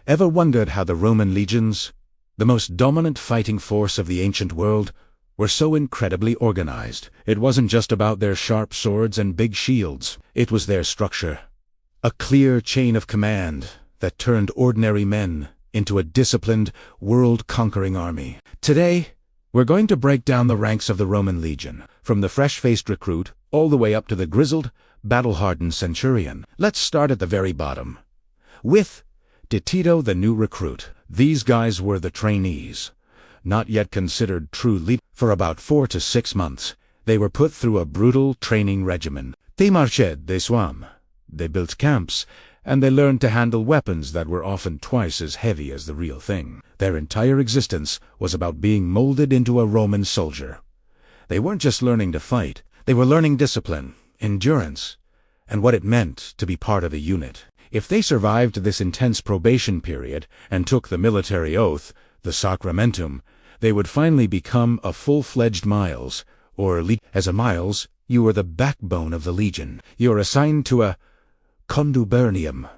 Ever wondered how the Roman legions, the most dominant fighting force of the ancient world, were so incredibly organized? It wasn't just about their sharp swords and big shields. It was their structure. A clear chain of command that turned ordinary men into a disciplined, world-conquering army. Today, we're going to break down the ranks of the Roman legion, from the fresh-faced recruit all the way up to the grizzled, battle-hardened centurion. Let's start at the very bottom, with Tiro, the new recruit. These guys were the trainees, not yet considered true leaders. For about 4 to 6 months, they were put through a brutal training regimen. They marched, they swam, they built camps, and they learned to handle weapons that were often twice as heavy as the real thing. Their entire existence was about being molded into a Roman soldier. They weren't just learning to fight, they were learning discipline, endurance, and what it meant to be part of a unit. If they survived this intense probation period and took the military oath, the sacramentum, they would finally become a full-fledged miles, or as a miles, you were the backbone of the legion. You were assigned to a contubernium,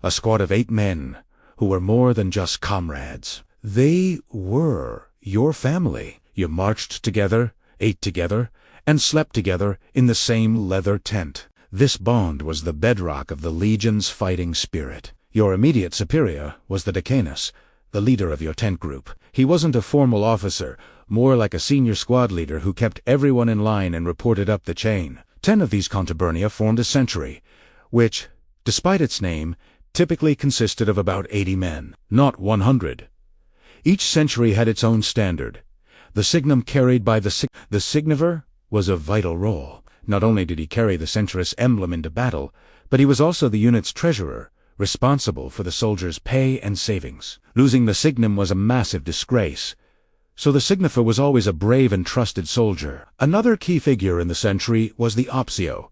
a squad of 8 men, who were more than just comrades. They were your family. You marched together, ate together, and slept together in the same leather tent. This bond was the bedrock of the legion's fighting spirit. Your immediate superior was the decanus, the leader of your tent group. He wasn't a formal officer, more like a senior squad leader who kept everyone in line and reported up the chain. 10 of these contubernia formed a century, which, despite its name, typically consisted of about 80 men, not 100. Each century had its own standard. The signum carried by the signifer was a vital role. Not only did he carry the centuris emblem into battle, but he was also the unit's treasurer, responsible for the soldiers' pay and savings. Losing the signum was a massive disgrace, so the signifer was always a brave and trusted soldier. Another key figure in the century was the optio.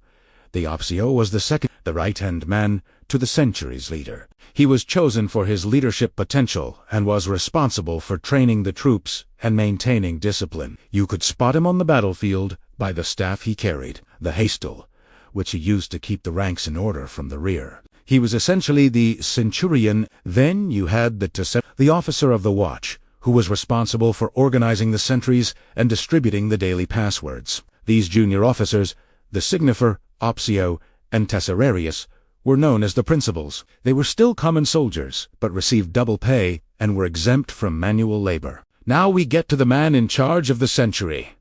The optio was the right-hand man to the century's leader. He was chosen for his leadership potential and was responsible for training the troops and maintaining discipline. You could spot him on the battlefield by the staff he carried, the hastel, which he used to keep the ranks in order from the rear. He was essentially the centurion. Then you had the officer of the watch, who was responsible for organizing the sentries and distributing the daily passwords. These junior officers, the signifer, optio, and tesserarius, were known as the principals. They were still common soldiers, but received double pay and were exempt from manual labor. Now we get to the man in charge of the century.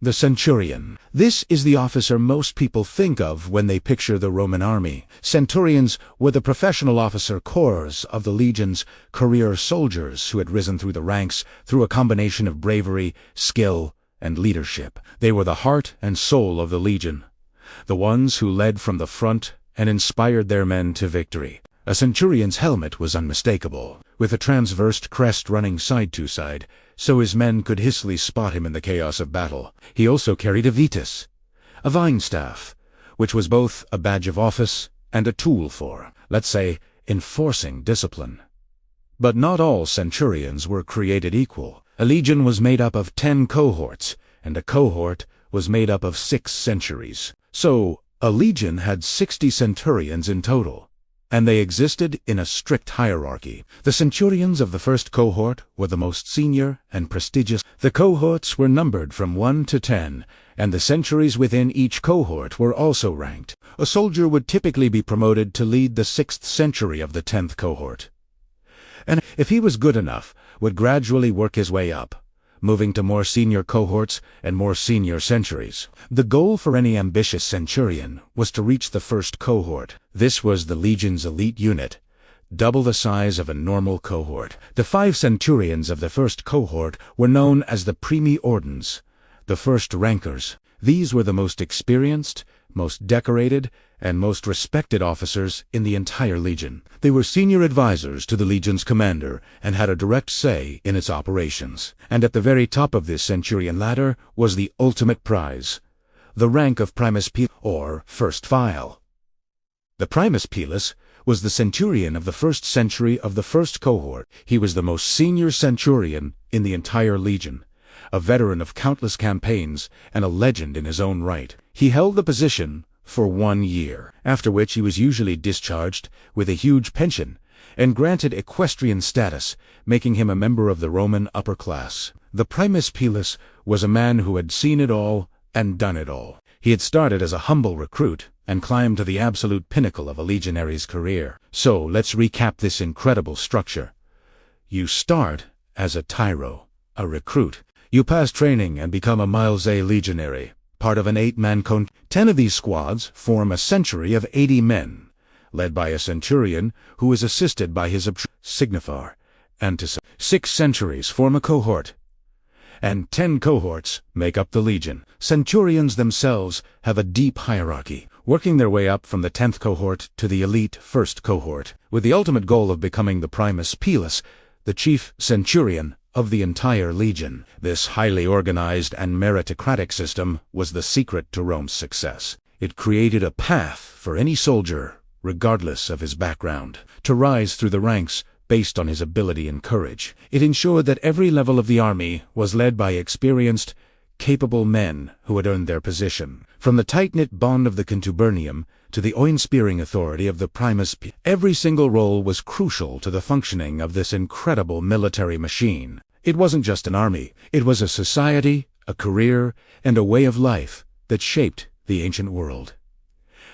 The centurion. This is the officer most people think of when they picture the Roman army. Centurions were the professional officer corps of the legion's career soldiers who had risen through the ranks through a combination of bravery, skill, and leadership. They were the heart and soul of the legion, the ones who led from the front and inspired their men to victory. A centurion's helmet was unmistakable, with a transversed crest running side to side, so his men could hastily spot him in the chaos of battle. He also carried a vitis, a vine staff, which was both a badge of office and a tool for, let's say, enforcing discipline. But not all centurions were created equal. A legion was made up of 10 cohorts, and a cohort was made up of 6 centuries. So, a legion had 60 centurions in total, and they existed in a strict hierarchy. The centurions of the first cohort were the most senior and prestigious. The cohorts were numbered from 1 to 10, and the centuries within each cohort were also ranked. A soldier would typically be promoted to lead the 6th century of the 10th cohort, and if he was good enough, would gradually work his way up, moving to more senior cohorts and more senior centuries. The goal for any ambitious centurion was to reach the first cohort. This was the legion's elite unit, double the size of a normal cohort. The 5 centurions of the first cohort were known as the primi ordens, the first rankers. These were the most experienced, most decorated, and most respected officers in the entire legion. They were senior advisors to the legion's commander and had a direct say in its operations. And at the very top of this centurion ladder was the ultimate prize, the rank of primus pilus, or first file. The primus pilus was the centurion of the first century of the first cohort. He was the most senior centurion in the entire legion, a veteran of countless campaigns and a legend in his own right. He held the position for 1 year, after which he was usually discharged with a huge pension and granted equestrian status, making him a member of the Roman upper class. The Primus Pilus was a man who had seen it all and done it all. He had started as a humble recruit and climbed to the absolute pinnacle of a legionary's career. So, let's recap this incredible structure. You start as a Tiro, a recruit. You pass training and become a Miles A legionary, part of an 8-man cone. 10 of these squads form a century of 80 men, led by a Centurion who is assisted by his Signifar, and to 6 centuries form a cohort, and 10 cohorts make up the legion. Centurions themselves have a deep hierarchy, working their way up from the 10th cohort to the elite 1st cohort, with the ultimate goal of becoming the Primus Pilus, the chief Centurion of the entire legion. This highly organized and meritocratic system was the secret to Rome's success. It created a path for any soldier, regardless of his background, to rise through the ranks based on his ability and courage. It ensured that every level of the army was led by experienced, capable men who had earned their position. From the tight-knit bond of the contubernium to the oin-spearing authority of the Primus Pilus, every single role was crucial to the functioning of this incredible military machine. It wasn't just an army, it was a society, a career, and a way of life that shaped the ancient world.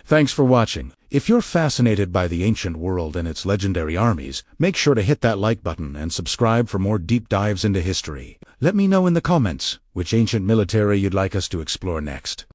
Thanks for watching. If you're fascinated by the ancient world and its legendary armies, make sure to hit that like button and subscribe for more deep dives into history. Let me know in the comments which ancient military you'd like us to explore next.